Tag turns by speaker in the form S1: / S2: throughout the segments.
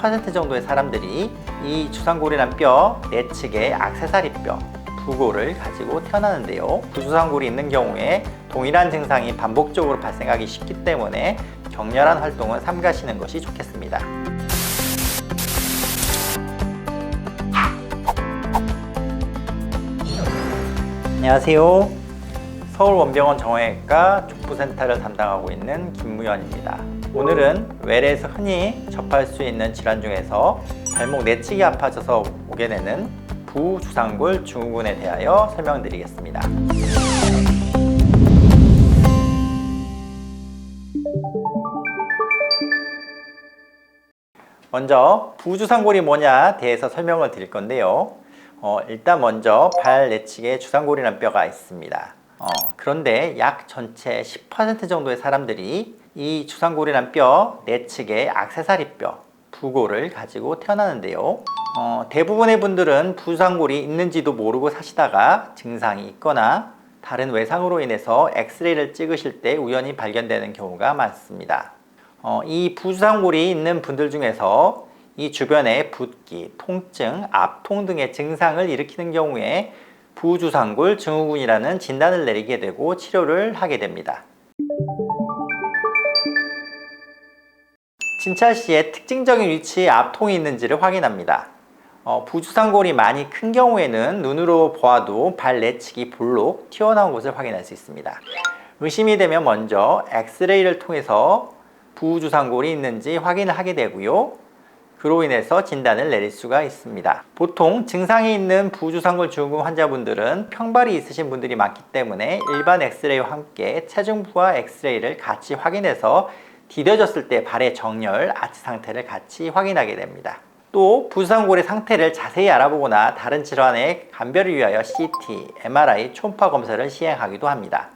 S1: 10% 정도의 사람들이 이 주상골이란 뼈 내측의 액세서리 뼈 부골을 가지고 태어나는데요. 부주상골이 있는 경우에 동일한 증상이 반복적으로 발생하기 쉽기 때문에 격렬한 활동은 삼가시는 것이 좋겠습니다. 안녕하세요. 서울원병원 정형외과 족부센터를 담당하고 있는 김무현입니다. 오늘은 외래에서 흔히 접할 수 있는 질환 중에서 발목 내측이 아파져서 오게 되는 부주상골 증후군에 대하여 설명드리겠습니다. 먼저 부주상골이 뭐냐 대해서 설명을 드릴 건데요. 일단 먼저 발 내측에 주상골이라는 뼈가 있습니다. 그런데 약 전체 10% 정도의 사람들이 이 주상골이란 뼈 내측의 액세서리 뼈 부골을 가지고 태어나는데요. 대부분의 분들은 부주상골이 있는지도 모르고 사시다가 증상이 있거나 다른 외상으로 인해서 엑스레이를 찍으실 때 우연히 발견되는 경우가 많습니다. 이 부주상골이 있는 분들 중에서 이 주변에 붓기, 통증, 압통 등의 증상을 일으키는 경우에 부주상골 증후군이라는 진단을 내리게 되고 치료를 하게 됩니다. 진찰 시에 특징적인 위치에 압통이 있는지를 확인합니다. 부주상골이 많이 큰 경우에는 눈으로 보아도 발 내측이 볼록 튀어나온 것을 확인할 수 있습니다. 의심이 되면 먼저 엑스레이를 통해서 부주상골이 있는지 확인을 하게 되고요. 그로 인해서 진단을 내릴 수가 있습니다. 보통 증상이 있는 부주상골 증후군 환자분들은 평발이 있으신 분들이 많기 때문에 일반 엑스레이와 함께 체중부와 엑스레이를 같이 확인해서 디뎌졌을 때 발의 정렬, 아치 상태를 같이 확인하게 됩니다. 또 부주상골의 상태를 자세히 알아보거나 다른 질환의 감별을 위하여 CT, MRI, 초음파 검사를 시행하기도 합니다.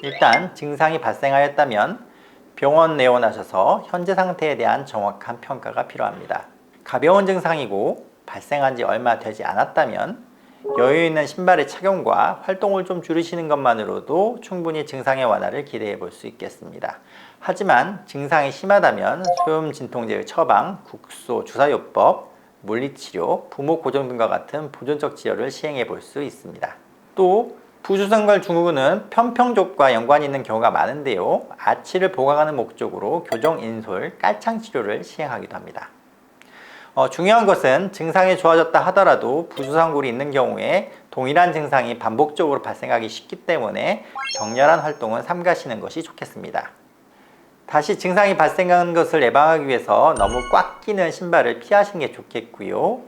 S1: 일단 증상이 발생하였다면 병원 내원하셔서 현재 상태에 대한 정확한 평가가 필요합니다. 가벼운 증상이고 발생한 지 얼마 되지 않았다면 여유 있는 신발의 착용과 활동을 좀 줄이시는 것만으로도 충분히 증상의 완화를 기대해 볼 수 있겠습니다. 하지만 증상이 심하다면 소염 진통제의 처방, 국소, 주사요법, 물리치료, 부모 고정 등과 같은 보존적 치료를 시행해 볼 수 있습니다. 또 부주상골 증후군은 편평족과 연관이 있는 경우가 많은데요. 아치를 보강하는 목적으로 교정 인솔, 깔창 치료를 시행하기도 합니다. 중요한 것은 증상이 좋아졌다 하더라도 부주상골이 있는 경우에 동일한 증상이 반복적으로 발생하기 쉽기 때문에 격렬한 활동은 삼가시는 것이 좋겠습니다. 다시 증상이 발생하는 것을 예방하기 위해서 너무 꽉 끼는 신발을 피하시는 게 좋겠고요.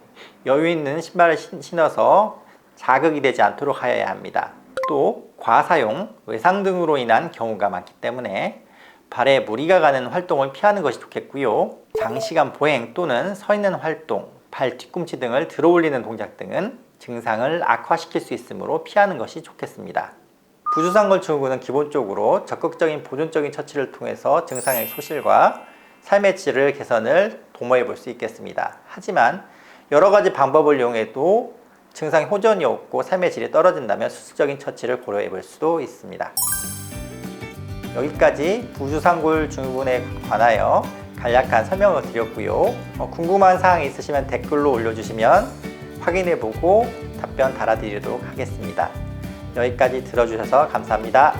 S1: 여유 있는 신발을 신어서 자극이 되지 않도록 하여야 합니다. 또 과사용, 외상 등으로 인한 경우가 많기 때문에 발에 무리가 가는 활동을 피하는 것이 좋겠고요. 장시간 보행 또는 서 있는 활동, 발 뒤꿈치 등을 들어 올리는 동작 등은 증상을 악화시킬 수 있으므로 피하는 것이 좋겠습니다. 부주상골 증후군은 기본적으로 적극적인 보존적인 처치를 통해서 증상의 소실과 삶의 질을 개선을 도모해 볼 수 있겠습니다. 하지만 여러 가지 방법을 이용해도 증상이 호전이 없고 삶의 질이 떨어진다면 수술적인 처치를 고려해 볼 수도 있습니다. 여기까지 부주상골 증후군에 관하여 간략한 설명을 드렸고요. 궁금한 사항이 있으시면 댓글로 올려주시면 확인해 보고 답변 달아드리도록 하겠습니다. 여기까지 들어주셔서 감사합니다.